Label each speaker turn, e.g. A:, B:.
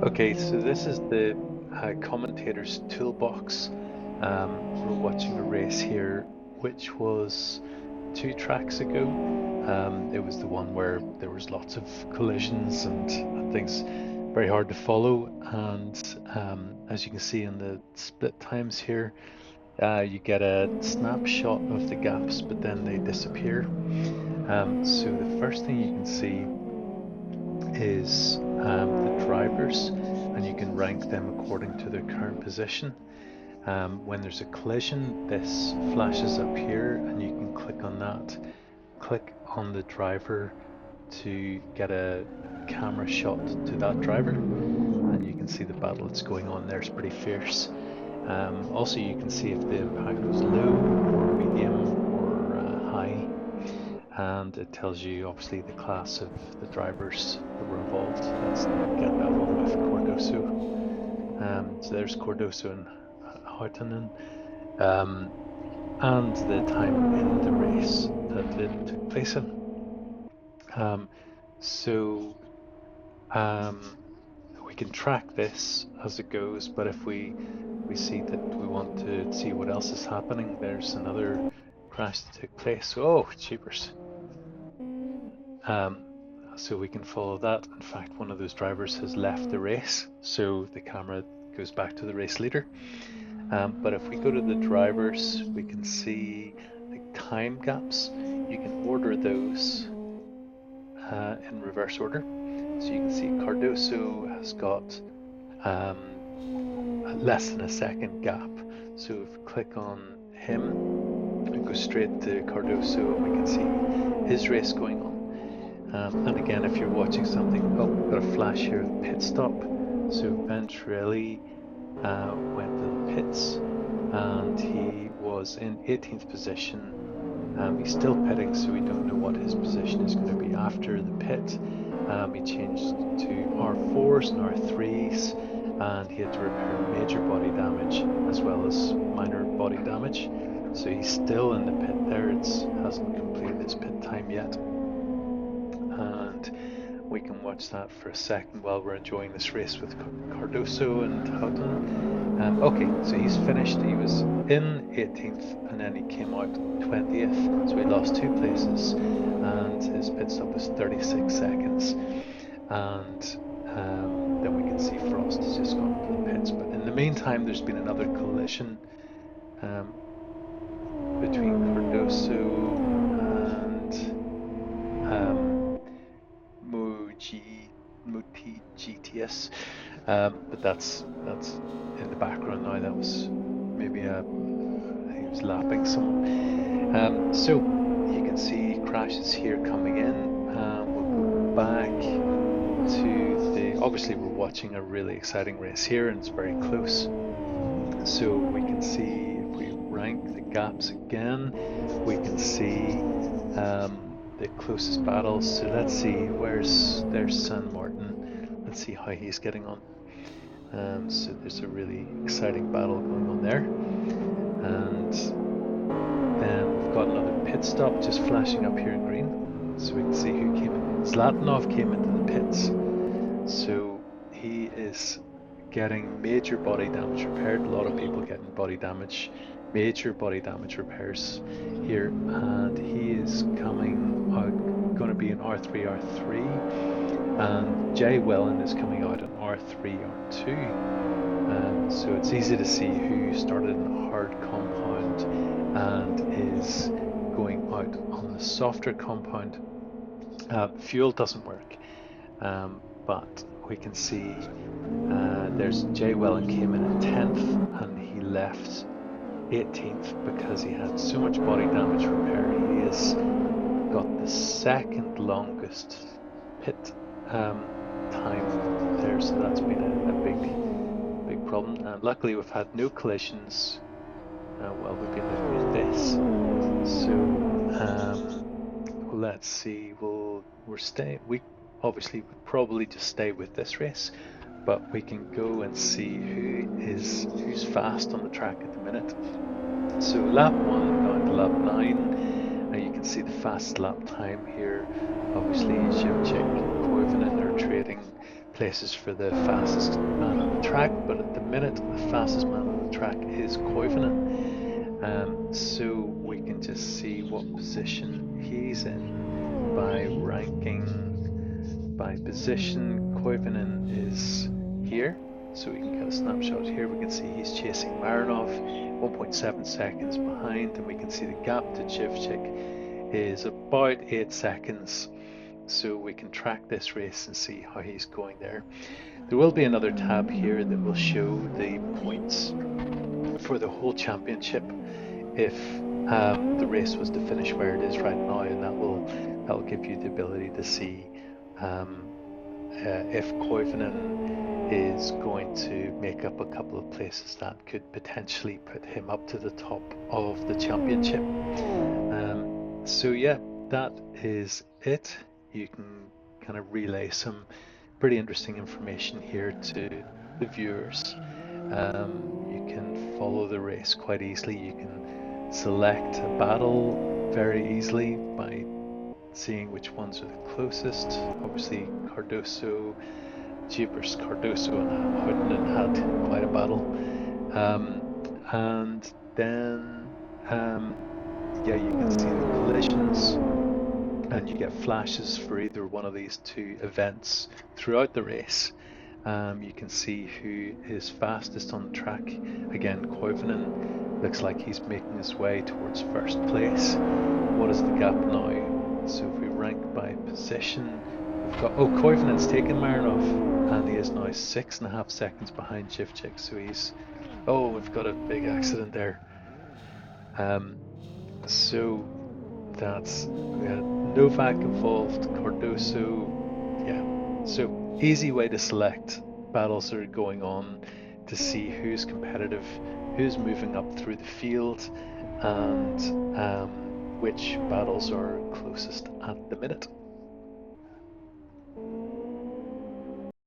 A: Okay, so this is the commentator's toolbox. We're watching a race here, which was 2 tracks ago. It was the one where there was lots of collisions and things, very hard to follow. And as you can see in the split times here, you get a snapshot of the gaps, but then they disappear. So the first thing you can see is the drivers, and you can rank them according to their current position. When there's a collision, this flashes up here, and you can click on that. Click on the driver to get a camera shot to that driver, and you can see the battle that's going on there is pretty fierce. Also, you can see if the impact was low or medium or high, and it tells you obviously the class of the drivers that were involved. Let's get that one with Cardoso. So there's Cardoso and Houtanen, and the time in the race that it took place in. So we can track this as it goes, but if we see that we want to see what else is happening, there's another crash that took place. Oh, cheapers. So we can follow that. In fact, one of those drivers has left the race, so the camera goes back to the race leader. But if we go to the drivers, we can see the time gaps. You can order those in reverse order. So you can see Cardoso has got less than a second gap. So if we click on him and go straight to Cardoso, we can see his race going on. And again, if you're watching something, oh, we've got a flash here of pit stop. So Venturelli went to the pits, and he was in 18th position. He's still pitting, so we don't know what his position is going to be after the pit. He changed to R4s and R3s, and he had to repair major body damage as well as minor body damage. So he's still in the pit there. It hasn't completed his pit time yet. And we can watch that for a second while we're enjoying this race with Cardoso and Houghton. Okay, so he's finished. He was in 18th, and then he came out 20th, so he lost 2 places, and his pit stop was 36 seconds. And then we can see Frost has just gone to the pits. But in the meantime, there's been another collision between Cardoso and Muti GTS, but that's in the background now. That was maybe he was lapping someone. So you can see crashes here coming in. We'll go back to the. Obviously, we're watching a really exciting race here, and it's very close. So we can see if we rank the gaps again, we can see the closest battles. So let's see, there's San Martin. Let's see how he's getting on. So there's a really exciting battle going on there. And then we've got another pit stop just flashing up here in green. So we can see who came in. Zlatanov came into the pits. So he is getting major body damage repaired. A lot of people getting body damage, major body damage repairs here, and he is coming out, going to be an R3, R3, and Jay Wellen is coming out an R3, R2. So it's easy to see who started in a hard compound and is going out on the softer compound. Fuel doesn't work, but we can see there's Jay Wellen came in at 10th, and he left 18th because he had so much body damage repair. He has got the second longest pit time there, so that's been a big problem. Luckily, we've had no collisions while we've been looking at this. So let's see. We obviously would probably just stay with this race, but we can go and see who's fast on the track at the minute. So lap 1 down to lap 9. You can see the fast lap time here. Obviously, Shevchik and Koivunen are trading places for the fastest man on the track, but at the minute the fastest man on the track is Koivunen. So we can just see what position he's in by ranking by position. Koivunen is here, so we can get a snapshot here. We can see he's chasing Marinov, 1.7 seconds behind, and we can see the gap to Chivchik is about 8 seconds. So we can track this race and see how he's going there. There will be another tab here that will show the points for the whole championship if the race was to finish where it is right now, and that will give you the ability to see if Koivunen is going to make up a couple of places that could potentially put him up to the top of the championship. So yeah, that is it. You can kind of relay some pretty interesting information here to the viewers. You can follow the race quite easily. You can select a battle very easily by seeing which ones are the closest. Obviously Cardoso, Jeepers Cardoso and Houdinin had quite a battle. And then yeah, you can see the collisions, and you get flashes for either one of these two events throughout the race. You can see who is fastest on the track. Again, Koivunen looks like he's making his way towards first place. What is the gap now? So if we rank by position, we've got, oh, Koivunen's taken Marinov, and he is now 6.5 seconds behind Chivchik. So he's, oh, we've got a big accident there. So that's, we had Novak involved, Cardoso, yeah. So easy way to select battles that are going on, to see who's competitive, who's moving up through the field, and which battles are closest at the minute.